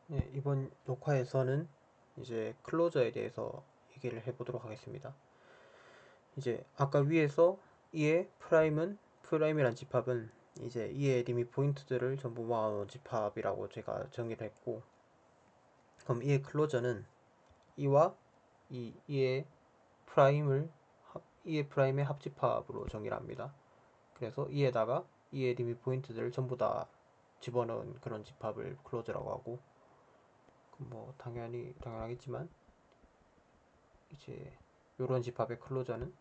네, 이번 녹화에서는 이제 클로저에 대해서 얘기를 해보도록 하겠습니다. 이제 아까 위에서 이의 프라임이란 집합은 이제 이의 리밋 포인트들을 전부 모아놓은 집합이라고 제가 정의를 했고, 그럼 이의 클로저는 이와 이의 프라임을 이의 프라임의 합집합으로 정의를 합니다. 그래서 이에다가 이의 리밋 포인트들을 전부 다 집어넣은 그런 집합을 클로저라고 하고, 뭐 당연하겠지만 이제 이런 집합의 클로저는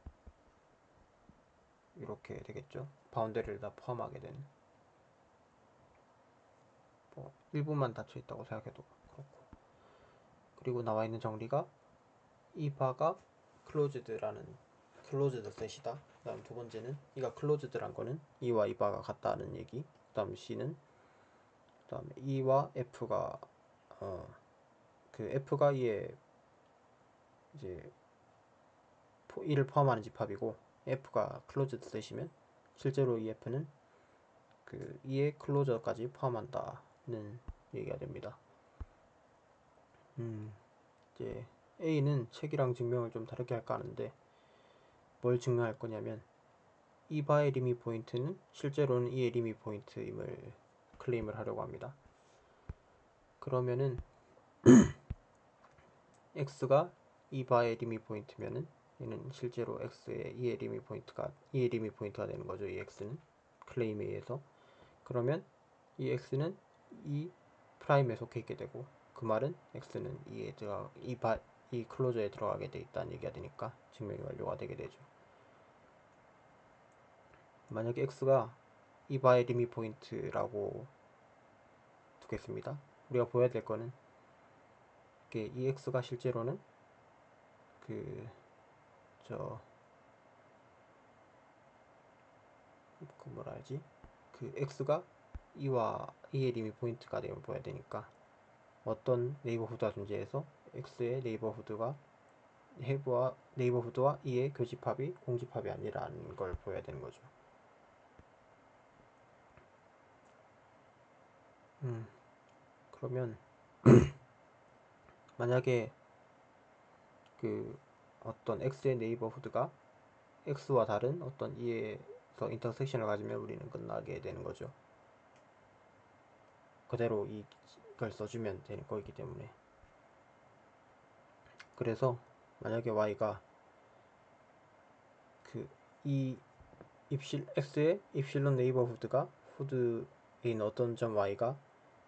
이렇게 되겠죠. 바운더리를 다 포함하게 되는, 뭐 일부만 닫혀 있다고 생각해도 그렇고. 그리고 나와 있는 정리가 이 바가 클로즈드라는 클로즈드 셋이다. 그다음 두 번째는 이가 클로즈드란 거는 이와 이 바가 같다는 얘기. 그다음 C는 그다음에 E와 F가 그 F가 이의 이제 E를 포함하는 집합이고, F가 클로즈드 셋이면 실제로 이 F는 그 E의 클로저까지 포함한다는 얘기가 됩니다. 이제 A는 책이랑 증명을 좀 다르게 할까 하는데, 뭘 증명할 거냐면 이 바의 리밋 포인트는 실제로는 이의 리밋 포인트임을 클레임을 하려고 합니다. 그러면은 x가 이 바의 리밋 포인트면은 얘는 실제로 x의 이의 리밋 포인트가 되는 거죠. 이 x는 클레임에 의해서. 그러면 이 x는 이 프라임에 속해 있게 되고, 그 말은 x는 이 클로저에 들어가게 돼 있다는 얘기가 되니까 증명이 완료가 되게 되죠. 만약에 x가 이 바의 리밋 포인트라고 두겠습니다. 우리가 보여야 될 거는 이 x가 실제로는 그 뭐라 하지? 그 x가 이와 이의 리밋 포인트가 되면 보여야 되니까, 어떤 네이버후드가 존재해서 x의 네이버후드와 이의 교집합이 공집합이 아니라는 걸 보여야 되는 거죠. 그러면 만약에 그 어떤 x의 네이버후드가 x와 다른 어떤 이에서 인터섹션을 가지면 우리는 끝나게 되는 거죠. 그대로 이걸 써주면 되는 거이기 때문에. 그래서 만약에 y가 이 x의 입실론 네이버후드가 후드에 있는 어떤 점 y가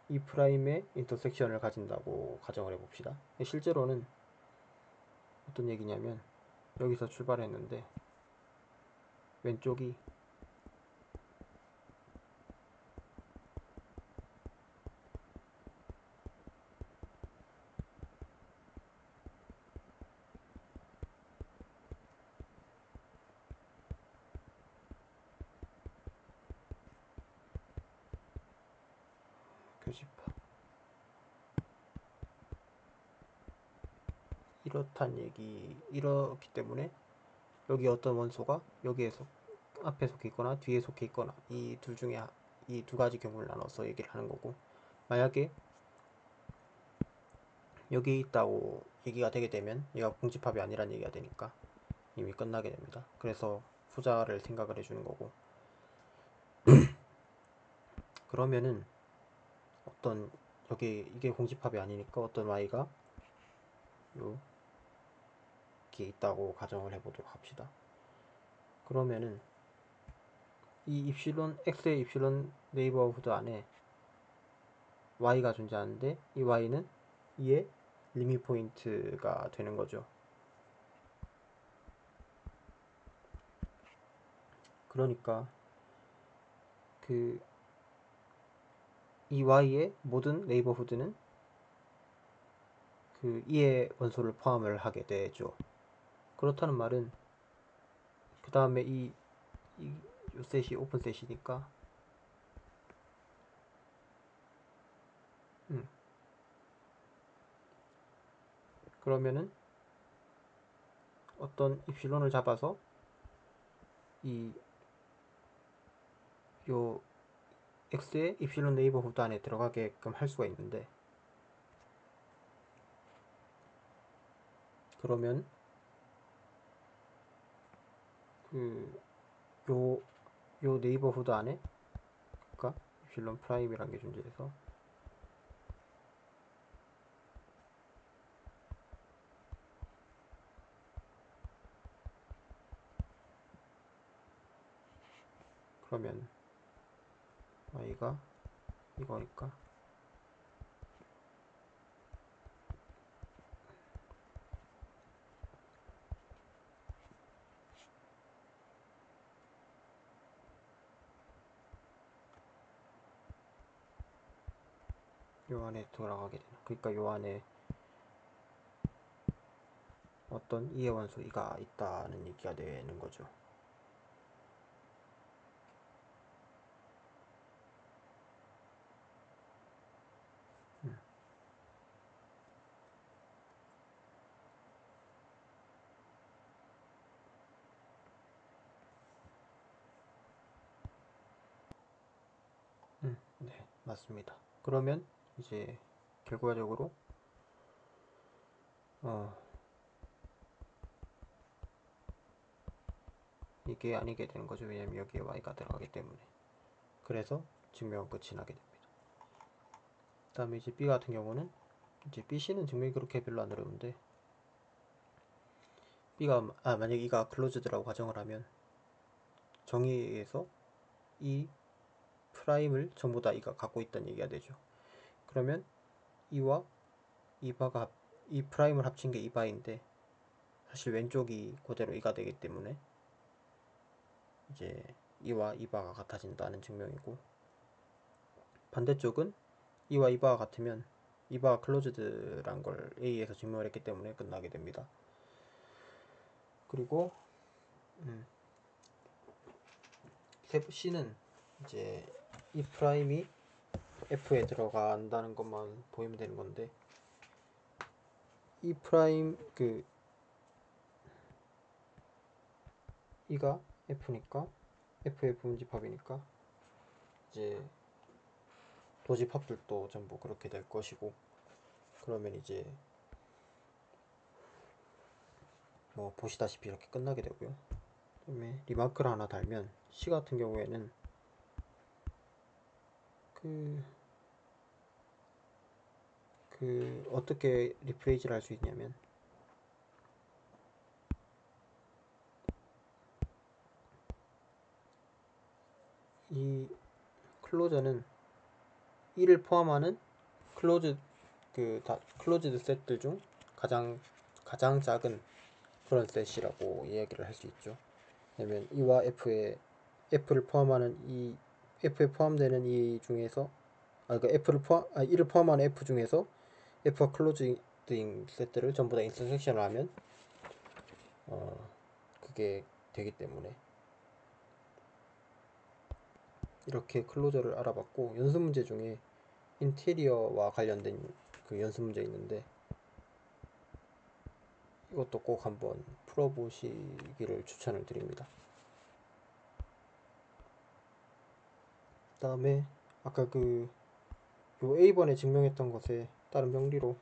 이 프라임의 인터섹션을 가진다고 가정을 해봅시다. 실제로는 어떤 얘기냐면, 여기서 출발했는데 왼쪽이 교집합 이렇기 때문에 여기 어떤 원소가 앞에 속해 있거나 뒤에 속해 있거나 이 둘 중에 이 두 가지 경우를 나눠서 얘기를 하는 거고, 만약에 여기 있다고 얘기가 되게 되면 얘가 공집합이 아니란 얘기가 되니까 이미 끝나게 됩니다. 그래서 후자를 생각을 해주는 거고, 그러면은 이게 공집합이 아니니까 어떤 y가 여기에 있다고 가정을 해보도록 합시다. 그러면은 이 x의 입실론 네이버후드 안에 y가 존재하는데, 이 y는 이의 리밋 포인트가 되는 거죠. 그러니까 이 y의 모든 네이버후드는 이의 원소를 포함을 하게 되죠. 그렇다는 말은 그 다음에 이 셋이 오픈 셋이니까 그러면은 어떤 입실론을 잡아서 요 x의 입실론 네이버후드 안에 들어가게끔 할 수가 있는데, 그러면 요 네이버후드 안에 그러니까 엡실론 프라임이란 게 존재해서 그러면 y가 이거니까 요 안에 들어가게 되는, 그러니까 요 안에 어떤 이해원소 이가 있다는 얘기가 되는 거죠. 네, 맞습니다. 그러면 이제 결과적으로 이게 아니게 되는 거죠. 왜냐면 여기에 y가 들어가기 때문에. 그래서 증명은 끝이 나게 됩니다. 그 다음에 이제 b 같은 경우는 이제 bc는 증명이 그렇게 별로 안 어려운데 b가 만약 이가 클로즈드라고 가정을 하면 정의에서 이 프라임을 전부 다 이가 갖고 있다는 얘기가 되죠. 그러면 이와 이 바가 이 프라임을 합친 게 이 바인데 사실 왼쪽이 그대로 이가 되기 때문에 이제 이와 이 바가 같아진다는 증명이고, 반대쪽은 이와 이 바가 같으면 이 바가 클로즈드란 걸 A에서 증명을 했기 때문에 끝나게 됩니다. 그리고 C는 이제 이 프라임이 F에 들어간다는 것만 보이면 되는 건데, 이 프라임 이가 F니까 F의 부분집합이니까 이제 도집합들도 전부 그렇게 될 것이고, 그러면 이제 뭐 보시다시피 이렇게 끝나게 되고요. 그다음에 리마크를 하나 달면 C 같은 경우에는 어떻게 리프레이즈를 할 수 있냐면 이 클로저는 1을 포함하는 클로즈드 셋들 중 가장 작은 그런 셋이라고 이야기를 할 수 있죠. 왜냐면 E와 F를 포함하는 F에 포함되는 이 중에서 그러니까 1을 포함하는 F 중에서 F와 클로즈드인 셋들을 전부 다 인터섹션을 하면 그게 되기 때문에 이렇게 클로저를 알아봤고, 연습 문제 중에 인테리어와 관련된 그 연습 문제 있는데 이것도 꼭 한번 풀어보시기를 추천을 드립니다. 그 다음에 아까 요 A번에 증명했던 것에 다른 병리로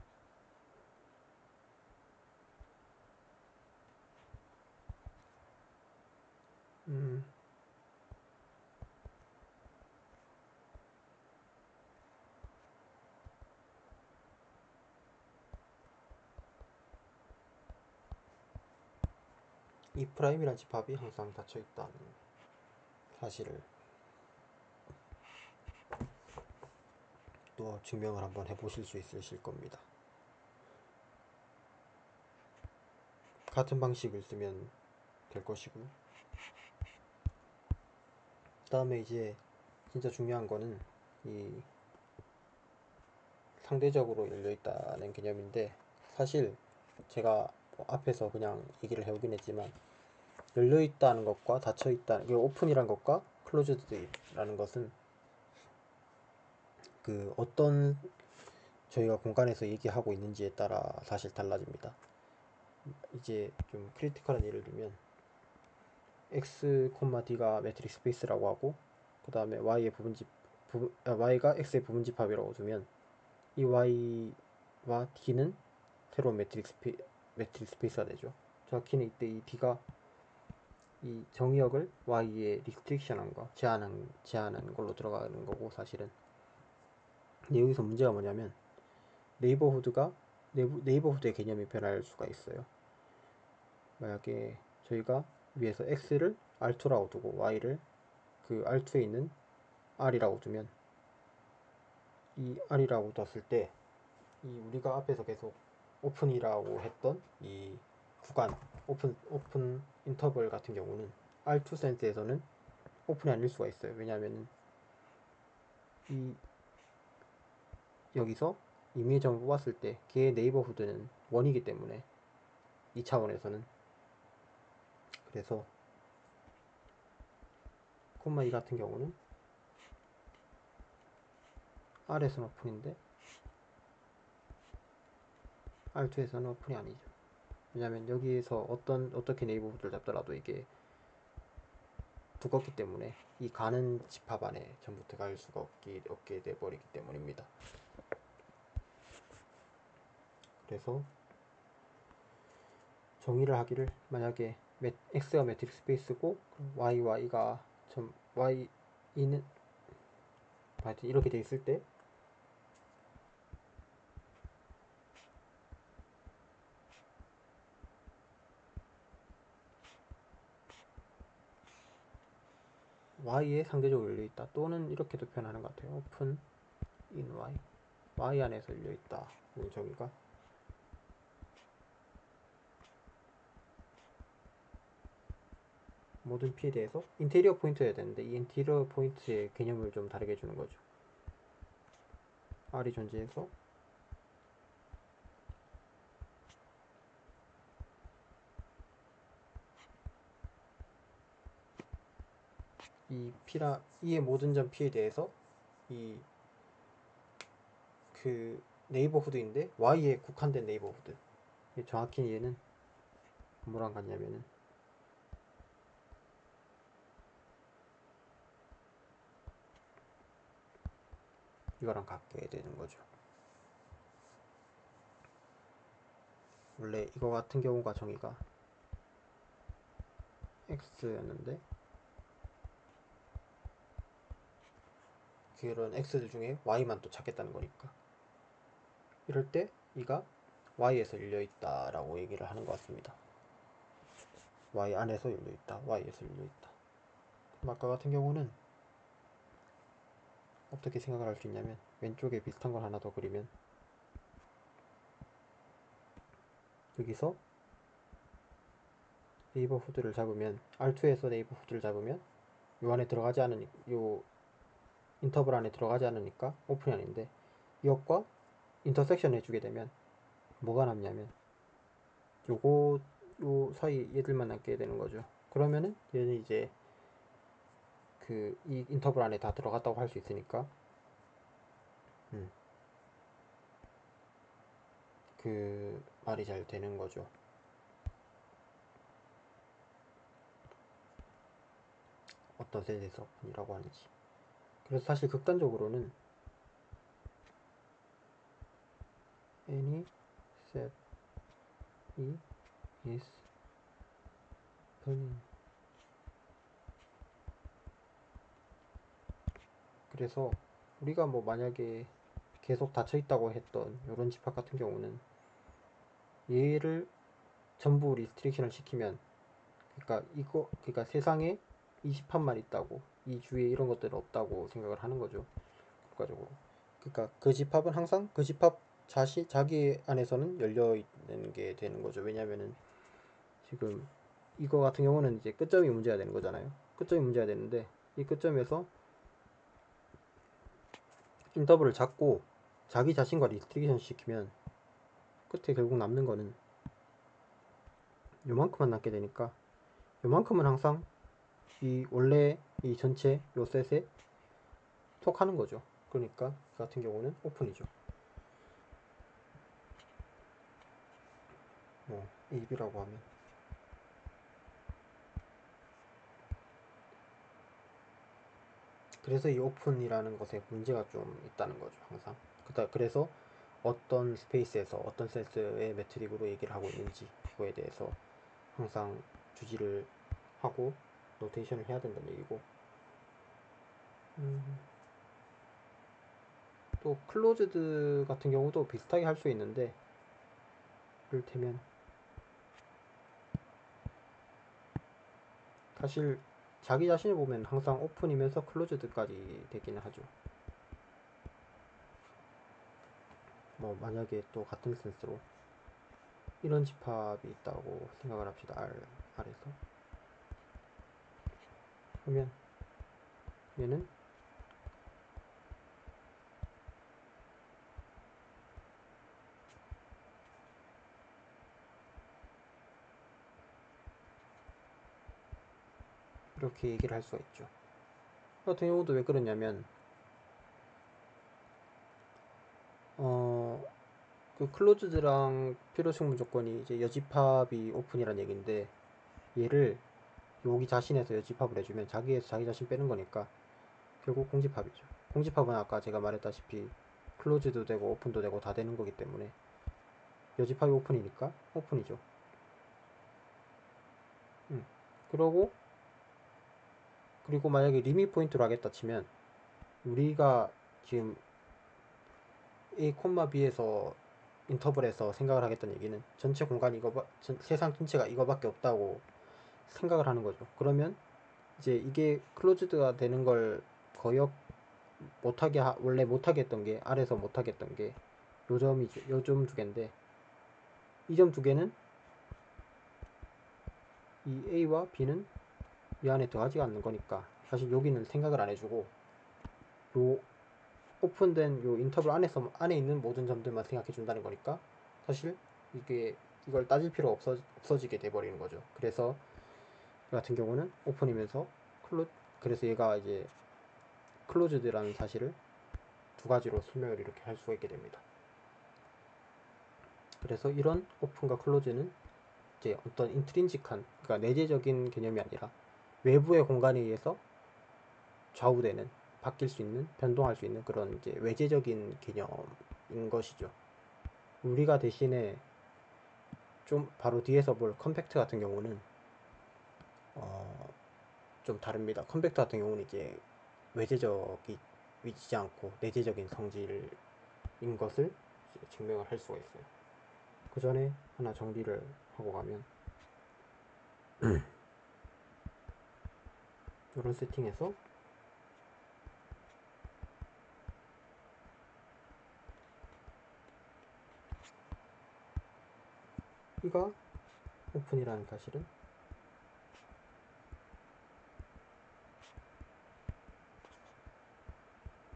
이 프라임이란 집합이 항상 닫혀있다는 사실을 또 증명을 한번 해보실 수 있으실 겁니다. 같은 방식을 쓰면 될 것이고요. 그 다음에 이제 진짜 중요한 거는 이 상대적으로 열려있다는 개념인데, 사실 제가 뭐 앞에서 그냥 얘기를 해오긴 했지만 열려있다는 것과 닫혀있다는, 오픈이란 것과 클로즈드라는 것은 어떤 저희가 공간에서 얘기하고 있는지에 따라 사실 달라집니다. 이제 좀 크리티컬한 예를 들면 x, d가 매트릭스 스페이스라고 하고, 그 다음에 y가 x의 부분집합이라고 두면 이 y와 d는 새로운 매트릭스 매트릭스 스페이스가 되죠. 정확히는 이때 이 D가 이 정의역을 Y에 리스트릭션한 거, 제한한 걸로 들어가는 거고, 사실은. 근데 여기서 문제가 뭐냐면, 네이버후드의 개념이 변할 수가 있어요. 만약에 저희가 위에서 X를 R2라고 두고 Y를 그 R2에 있는 R이라고 두면, 이 R이라고 뒀을 때, 이 우리가 앞에서 계속 오픈이라고 했던 이 구간, 오픈 인터벌 같은 경우는 R2 센스에서는 오픈이 아닐 수가 있어요. 왜냐하면 이 여기서 이미지점을 뽑았을 때 걔의 네이버후드는 1이기 때문에 2차원에서는, 그래서 콤마 2 같은 경우는 R에서는 오픈인데 R2에서는 오픈이 아니죠. 왜냐하면 여기에서 어떻게 네이버후드를 잡더라도 이게 두껍기 때문에 이 가는 집합 안에 전부 들어갈 수가 없게 돼버리기 때문입니다. 그래서 정의를 하기를, 만약에 X가 매트릭스 스페이스고 Y가 Y는 하여튼 이렇게 돼 있을 때, Y에 상대적으로 열려있다, 또는 이렇게도 표현하는 것 같아요. 오픈 in Y 안에서 열려있다 는 정의가 모든 P에 대해서 인테리어 포인트여야 되는데, 이 인테리어 포인트의 개념을 좀 다르게 해주는 거죠. R이 존재해서 이의 모든 점 P에 대해서 이 네이버후드인데 Y에 국한된 네이버후드. 정확히 얘는 뭐랑 같냐면은 이거랑 같게 되는 거죠. 원래 이거 같은 경우가 정의가 X였는데, 그런 X들 중에 Y만 또 찾겠다는 거니까, 이럴 때 이가 Y에서 열려있다 라고 얘기를 하는 것 같습니다. Y 안에서 열려있다, Y에서 열려있다. 그럼 아까 같은 경우는 어떻게 생각을 할 수 있냐면, 왼쪽에 비슷한 걸 하나 더 그리면, 여기서 네이버후드를 잡으면, R2에서 네이버후드를 잡으면 요 안에 들어가지 않으니까, 요 인터벌 안에 들어가지 않으니까 오픈이 아닌데, 이것과 인터섹션 해주게 되면 뭐가 남냐면 요 사이 얘들만 남게 되는 거죠. 그러면은 얘는 이제 이 인터벌 안에 다 들어갔다고 할 수 있으니까 그 말이 잘 되는 거죠. 어떤 셋에서 오픈이라고 하는지. 그래서 사실 극단적으로는 any set is open. 그래서 우리가 뭐 만약에 계속 닫혀 있다고 했던 이런 집합 같은 경우는 얘를 전부 리스트릭션을 시키면, 그러니까 세상에 이 집합만 있다고, 이 주위에 이런 것들은 없다고 생각을 하는 거죠, 국가적으로. 그러니까 그 집합은 항상 그 집합 자기 안에서는 열려 있는 게 되는 거죠. 왜냐면은 지금 이거 같은 경우는 이제 끝점이 문제가 되는 거잖아요. 끝점이 문제가 되는데, 이 끝점에서 인터벌을 잡고 자기 자신과 리스트릭션 시키면 끝에 결국 남는 거는 요만큼만 남게 되니까, 요만큼은 항상 이 원래 이 전체 요 셋에 톡하는 거죠. 그러니까 그 같은 경우는 오픈이죠. 뭐 AB라고 하면. 그래서 이 오픈이라는 것에 문제가 좀 있다는 거죠, 항상. 그래서 어떤 스페이스에서 어떤 센스의 매트릭으로 얘기를 하고 있는지 그거에 대해서 항상 주지를 하고 노테이션을 해야 된다는 얘기고, 또 클로즈드 같은 경우도 비슷하게 할 수 있는데, 이를테면 사실 자기 자신을 보면 항상 오픈이면서 클로즈드까지 되기는 하죠. 뭐 만약에 또 같은 센스로 이런 집합이 있다고 생각을 합시다. R에서. 그러면 얘는 이렇게 얘기를 할 수가 있죠. 같은 경우도 왜 그러냐면, 그 클로즈드랑 필요성 조건이 이제 여집합이 오픈이란 얘기인데, 얘를 여기 자신에서 여집합을 해주면 자기에서 자기 자신 빼는 거니까 결국 공집합이죠. 공집합은 아까 제가 말했다시피 클로즈도 되고 오픈도 되고 다 되는 거기 때문에 여집합이 오픈이니까 오픈이죠. 그러고 그리고 만약에 리밋 포인트로 하겠다 치면, 우리가 지금 A, B에서 인터벌에서 생각을 하겠다는 얘기는 전체 공간이 세상 전체가 이거밖에 없다고 생각을 하는 거죠. 그러면 이제 이게 클로즈드가 되는 걸 거역 못하게 원래 못하게 했던 게, R에서 못하게 했던 게 요점이죠. 요점 두 개인데, 이 점 두 개는 이 A와 B는 이 안에 들어가지가 않는 거니까 사실 여기는 생각을 안 해주고, 요 오픈된 요 인터벌 안에 있는 모든 점들만 생각해 준다는 거니까 사실 이걸 따질 필요가 없어지게 돼버리는 거죠. 그래서 이 같은 경우는 오픈이면서 그래서 얘가 이제 클로즈드라는 사실을 두 가지로 설명을 이렇게 할 수가 있게 됩니다. 그래서 이런 오픈과 클로즈는 이제 어떤 인트린직한, 그러니까 내재적인 개념이 아니라 외부의 공간에 의해서 좌우되는, 바뀔 수 있는, 변동할 수 있는 그런 이제 외재적인 개념인 것이죠. 우리가 대신에 좀 바로 뒤에서 볼 컴팩트 같은 경우는 좀 다릅니다. 컴팩트 같은 경우는 이제 외재적이 위치지 않고 내재적인 성질인 것을 증명을 할 수가 있어요. 그 전에 하나 정리를 하고 가면, 이런 세팅에서 이가 오픈이라는 사실은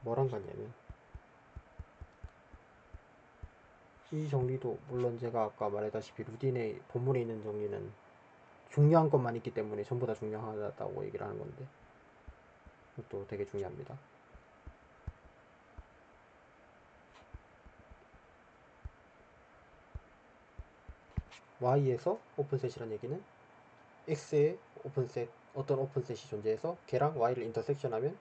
뭐랑 같냐면, 이 정리도 물론 제가 아까 말했다시피 루딘의 본문에 있는 정리는 중요한 것만 있기 때문에 전부 다 중요하다고 얘기를 하는 건데, 이것도 되게 중요합니다. Y에서 오픈셋이라는 얘기는 X의 오픈셋, 어떤 오픈셋이 존재해서 걔랑 Y를 인터섹션하면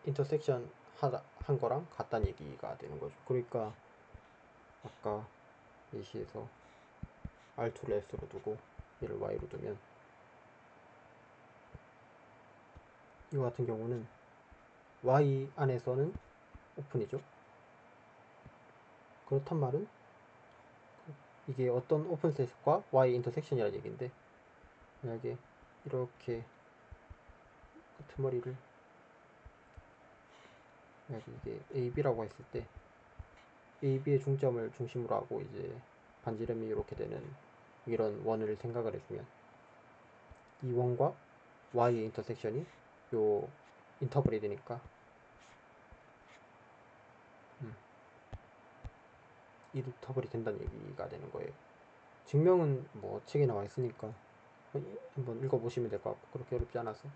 인터섹션 한 거랑 같다는 얘기가 되는 거죠. 그러니까 아까 예시에서 R2를 S로 두고 얘를 Y로 두면, 이거 같은 경우는 Y 안에서는 오픈이죠. 그렇단 말은 이게 어떤 오픈셋과 Y 인터섹션이라는 얘기인데, 만약에 이렇게 끝머리를 만약에 이게 AB라고 했을 때 AB의 중점을 중심으로 하고 이제 반지름이 이렇게 되는 이런 원을 생각을 해주면, 이 원과 Y의 인터섹션이 요 인터벌이 되니까 이 인터벌이 된다는 얘기가 되는 거예요. 증명은 뭐 책에 나와 있으니까 한번 읽어보시면 될 것 같고, 그렇게 어렵지 않아서.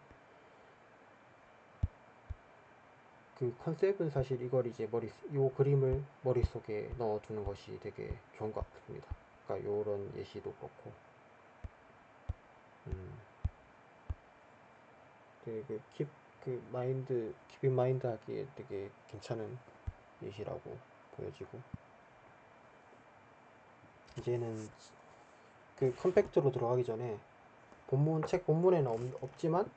그 컨셉은 사실 이걸 이제 요 그림을 머릿속에 넣어두는 것이 되게 좋은 것 같습니다. 그러니까 요런 예시도 그렇고, 되게 킵인 마인드 하기에 되게 괜찮은 예시라고 보여지고, 이제는 그 컴팩트로 들어가기 전에 책 본문에는 없지만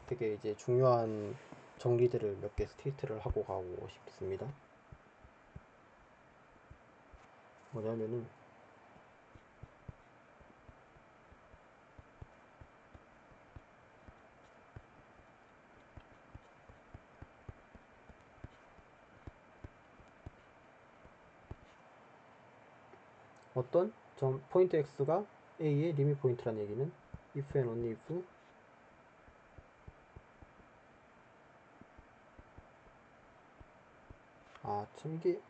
되게 이제 중요한 정리들을 몇 개 스테이트를 하고 가고 싶습니다. 뭐냐면은 어떤 포인트 x가 a의 리밋 포인트라는 얘기는 if and only if 참 이게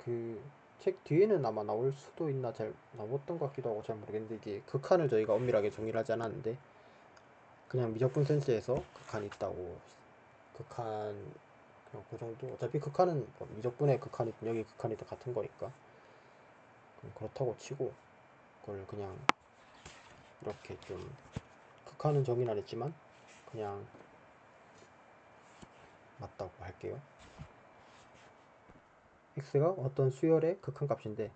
그 책 뒤에는 아마 나올 수도 있나 잘 나왔던 것 같기도 하고 잘 모르겠는데 이게 극한을 저희가 엄밀하게 정의를 하지 않았는데 그냥 미적분 센스에서 극한이 있다고 극한 그냥 그 정도 어차피 극한은 뭐 미적분의 극한이든 여기 극한이든 같은 거니까 그렇다고 치고 그걸 그냥 이렇게 좀 극한은 정의는 안 했지만 그냥 맞다고 할게요. x가 어떤 수열의 극한값인데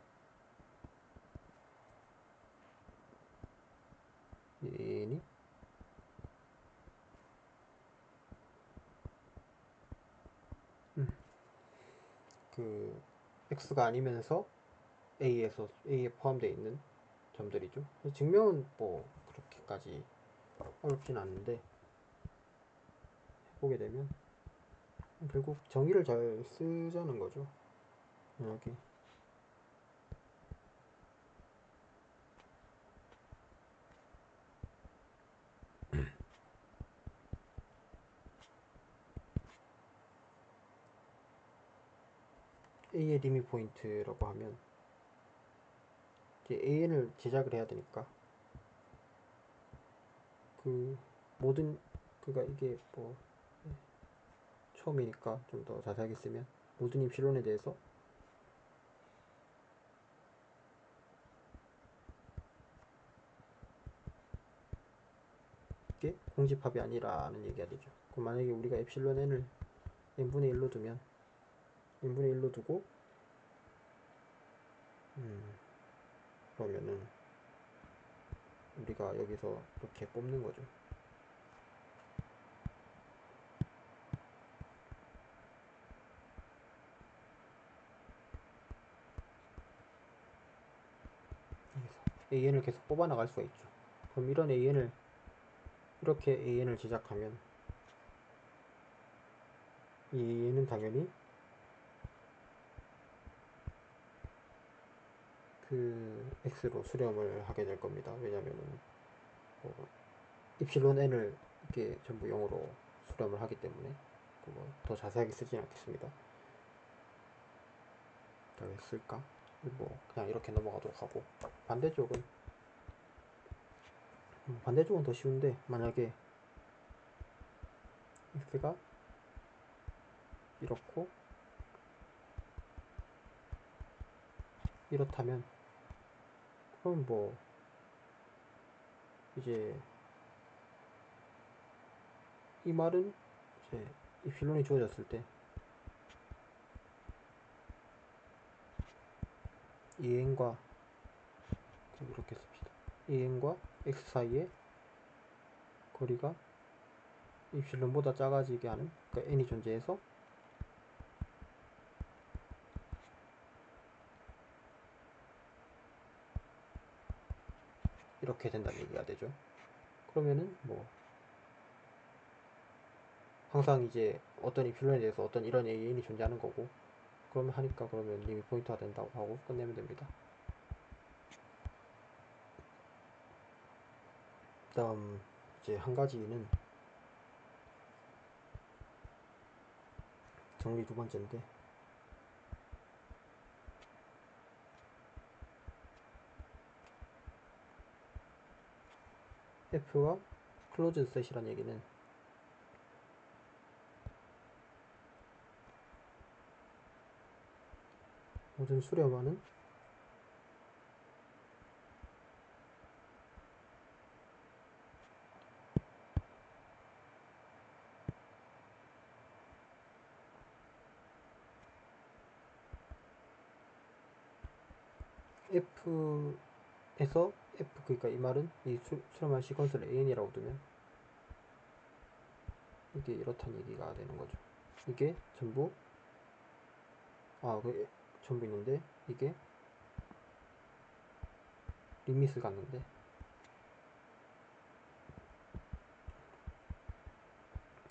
얘니 그 x가 아니면서 a에 포함되어 있는 점들이죠. 증명은 뭐 그렇게까지 어렵진 않은데 해보게 되면 결국 정의를 잘 쓰자는 거죠. 여기 a의 리밋 포인트라고 하면 이제 an을 제작을 해야 되니까 그 모든 그가 이게 뭐 처음이니까 좀 더 자세하게 쓰면 모든 입실론에 대해서 이게 공집합이 아니라는 얘기가 되죠. 그럼 만약에 우리가 엡실론 n을 n분의 1로 두면 n분의 1로 두고 그러면은 우리가 여기서 이렇게 뽑는 거죠. an을 계속 뽑아 나갈 수가 있죠. 그럼 이런 an을 이렇게 an을 제작하면 이 an은 당연히 그 x로 수렴을 하게 될 겁니다. 왜냐면은 뭐 입실론 n을 이렇게 전부 0으로 수렴을 하기 때문에 더 자세하게 쓰진 않겠습니다. 왜 쓸까? 뭐 그냥 이렇게 넘어가도록 하고 반대쪽은 더 쉬운데 만약에 x가 이렇고 이렇다면 그럼 뭐 이제 이 말은 이제 입실론이 주어졌을 때 이 n과 이렇게 씁시다. 이 n과 x 사이에 거리가 입실론보다 작아지게 하는 그러니까 n이 존재해서 이렇게 된다는 얘기가 되죠. 그러면은 뭐 항상 이제 어떤 입실론에 대해서 어떤 이런 n이 존재하는 거고 그러면 하니까 그러면 리밋 포인트가 된다고 하고 끝내면 됩니다. 다음 이제 한 가지는 정리 두 번째인데 F가 클로즈드 셋이란 얘기는 모든 수렴하는 F 해서 F, 그러니까 이 말은 이 수렴할 시퀀스를 AN이라고 두면 이게 이렇다는 얘기가 되는 거죠. 이게 전부 전부 있는데 이게 리밋을 갖는데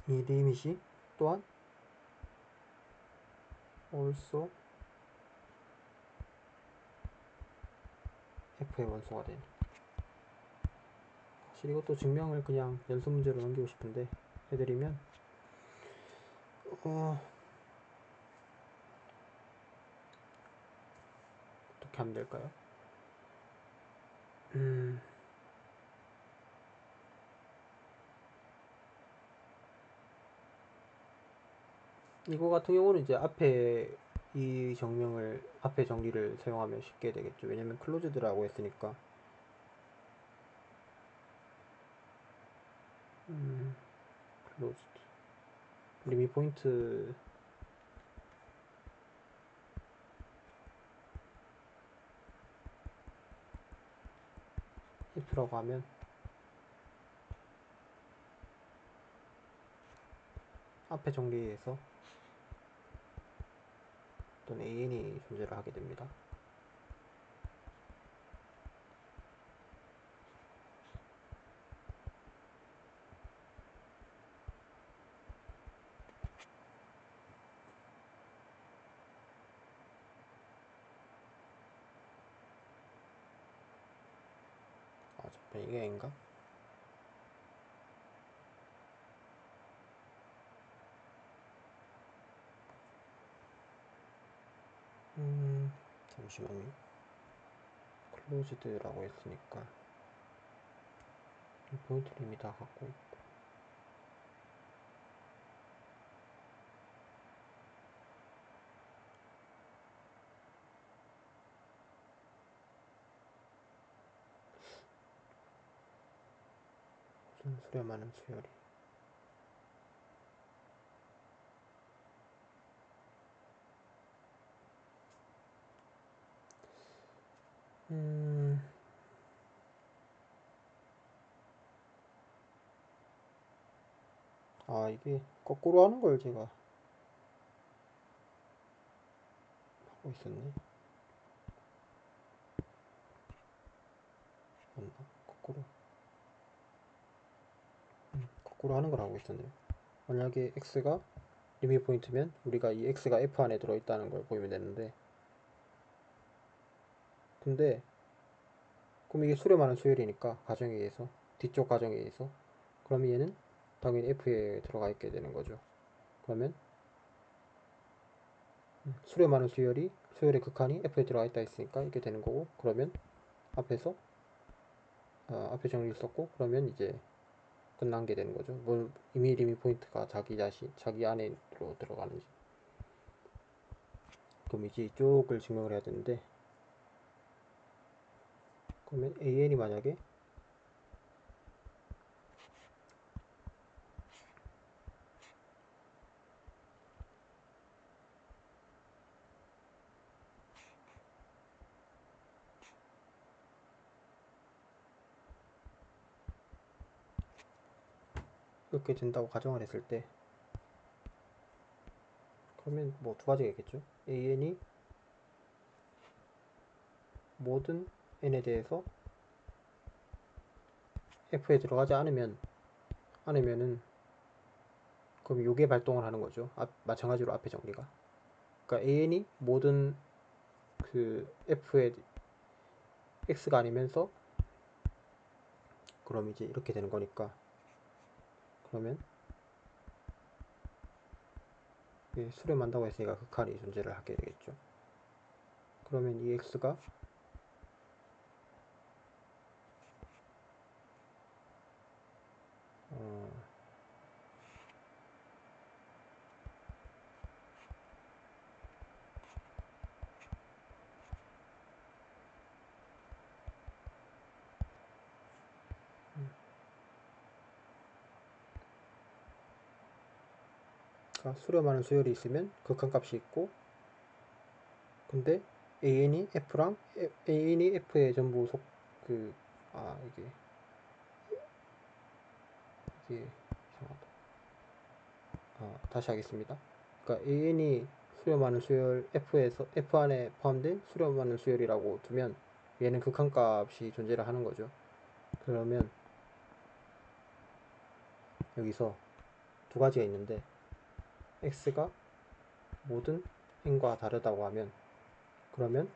이 리밋이 또한 also F의 원소가 되는. 사실 이것도 증명을 그냥 연습 문제로 넘기고 싶은데 해드리면 어떻게 하면 될까요? 이거 같은 경우는 이제 앞에 앞에 정리를 사용하면 쉽게 되겠죠. 왜냐면 클로즈드라고 했으니까. 클로즈드 리밋 포인트 if라고 하면 앞에 정리에서 어떤 AN이 존재를 하게 됩니다. 잠깐 이게 N가? 잠시만요. 클로즈드라고 했으니까 포인트를 이미 다 갖고 있고 무슨 수렴하는 수열이 이게 거꾸로 하는 걸 제가 하고 있었네. 맞나? 거꾸로 하는 걸 하고 있었네요. 만약에 x가 리밋 포인트면 우리가 이 x가 f 안에 들어있다는 걸 보이면 되는데, 근데 그럼 이게 수렴하는 수열이니까 가정에 의해서 뒤쪽 가정에 의해서 그러면 얘는 당연히 f에 들어가 있게 되는 거죠. 그러면 수렴하는 수열의 극한이 f에 들어가 있다 했으니까 이렇게 되는 거고, 그러면 앞에서 앞에 정리를 썼고, 그러면 이제 끝난 게 되는 거죠. 뭐 이미 리밋 포인트가 자기 안으로 들어가는지. 그럼 이제 이쪽을 증명을 해야 되는데, 그러면 AN이 만약에 이렇게 된다고 가정을 했을 때, 그러면 뭐 두 가지가 있겠죠. AN이 모든 n에 대해서 f에 들어가지 않으면은 그럼 요게 발동을 하는 거죠. 마찬가지로 앞에 정리가. 그러니까 AN이 모든 그 f에 x가 아니면서 그럼 이제 이렇게 되는 거니까, 그러면 수렴한다고 했으니까 극한이 존재를 하게 되겠죠. 그러면 이 x가 수렴하는 수열이 있으면 극한값이 있고, 근데 AN이 F에 전부 이게 이상하다. 다시 하겠습니다. 그러니까 AN이 수렴하는 수열 F 안에 포함된 수렴하는 수열이라고 두면 얘는 극한값이 존재를 하는 거죠. 그러면 여기서 두 가지가 있는데 x가 모든 n과 다르다고 하면 그러면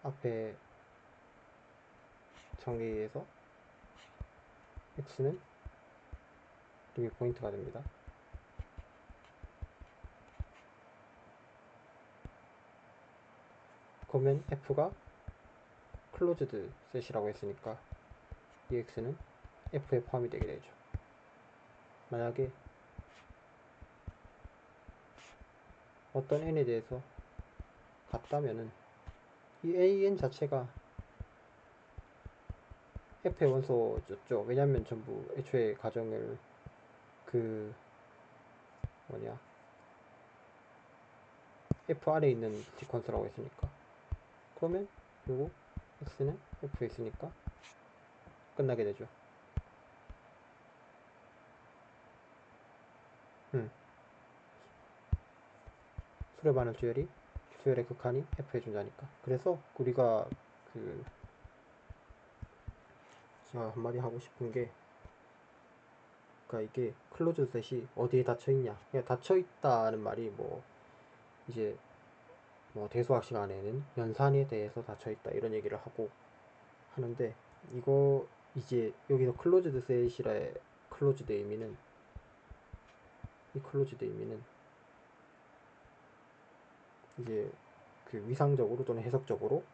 앞에 정리에서 x는 리밋 포인트가 됩니다. 그러면 f가 클로즈드 셋이라고 했으니까 이 x는 f에 포함이 되게 되죠. 만약에 어떤 n에 대해서 같다면은 이 an 자체가 f의 원소였죠. 왜냐면 전부 애초에 가정을 f 안에 있는 시퀀스라고 했으니까 그러면 요거 x는 f에 있으니까 끝나게 되죠. 수렴하는 수열의 극한이 f에 존재하니까. 그래서 우리가 제가 한마디 하고 싶은 게 그러니까 이게 클로즈 셋이 어디에 닫혀있냐, 그냥 닫혀있다는 말이 이제 대수학 시간에는 연산에 대해서 닫혀있다 이런 얘기를 하고 하는데, 이거 이제 여기서 클로즈드 셋이라의 클로즈드 의미는 이제 위상적으로 또는 해석적으로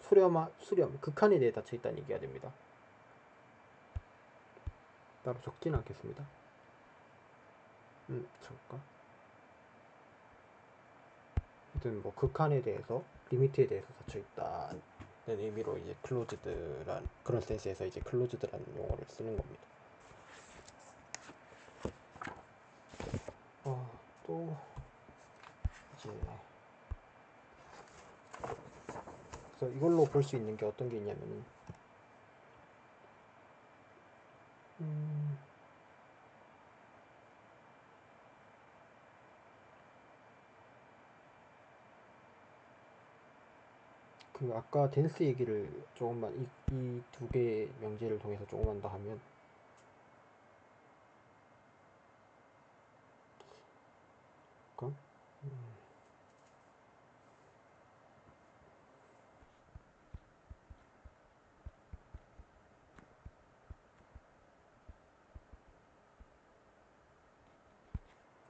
수렴 극한에 대해 닫혀있다는 얘기가 됩니다. 따로 적지는 않겠습니다. 잠깐. 하여튼 극한에 대해서, 리미트에 대해서 닫혀있다는 의미로 이제 클로즈드란 그런 센스에서 이제 클로즈드라는 용어를 쓰는 겁니다. 또 이제 그래서 이걸로 볼 수 있는 게 어떤 게 있냐면은 아까 댄스 얘기를 조금만 이 두 개의 명제를 통해서 조금만 더 하면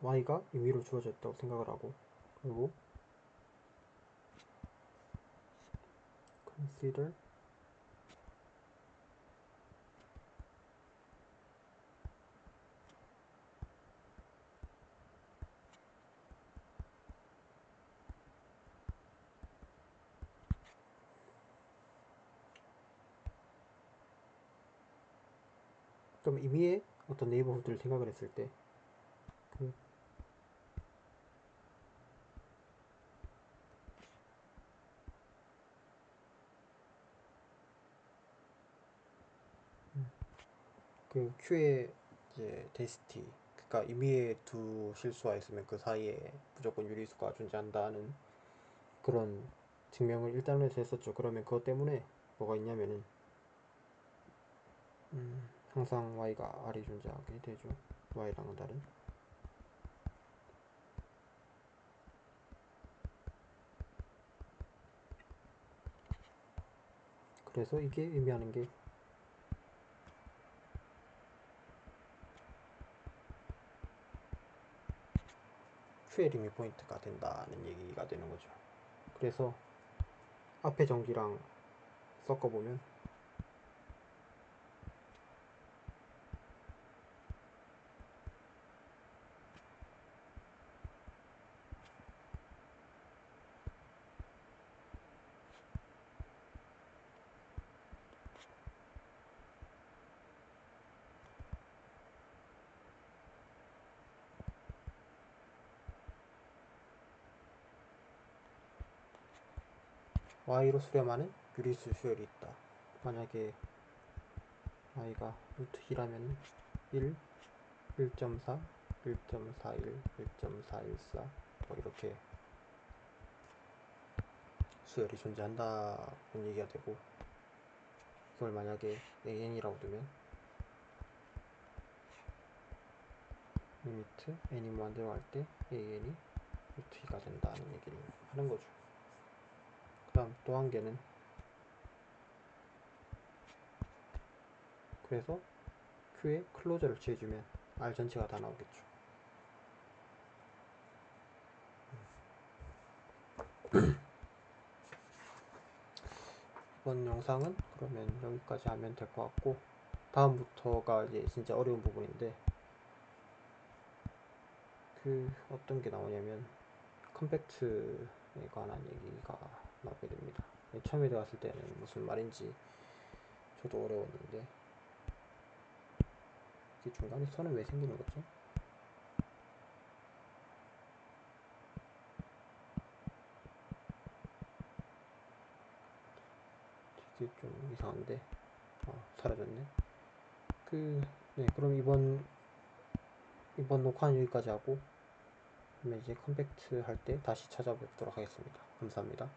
y가 임의로 주어졌다고 생각을 하고, 그리고 consider 좀 임의의 어떤 네이버후드를 생각을 했을 때 Q의 이제 데시티, 그러니까 임의의 두 실수가 있으면 그 사이에 무조건 유리수가 존재한다는 그런 증명을 일단에서 했었죠. 그러면 그것 때문에 뭐가 있냐면은 항상 y가 r이 존재하게 되죠. y랑은 다른. 그래서 이게 의미하는 게 Q의 리밋 포인트가 된다는 얘기가 되는 거죠. 그래서 앞에 정기랑 섞어보면 y로 수렴하는 유리수 수열이 있다. 만약에 y가 루트 2라면 1, 1.4, 1.41, 1.414 이렇게 수열이 존재한다는 얘기가 되고, 이걸 만약에 an이라고 두면 리미트 n이 무한 들어갈 때 an이 루트 2가 된다는 얘기를 하는 거죠. 그다음 또 한 개는, 그래서 Q에 클로저를 취해주면 R 전체가 다 나오겠죠. 이번 영상은 그러면 여기까지 하면 될 것 같고, 다음부터가 이제 진짜 어려운 부분인데, 어떤 게 나오냐면 컴팩트에 관한 얘기가 나오게 됩니다. 처음에 들어갔을 때는 무슨 말인지 저도 어려웠는데, 이 중간에 선은 왜 생기는 거죠? 이게 좀 이상한데, 사라졌네. 네, 그럼 이번 녹화는 여기까지 하고, 그러면 이제 컴팩트 할 때 다시 찾아뵙도록 하겠습니다. 감사합니다.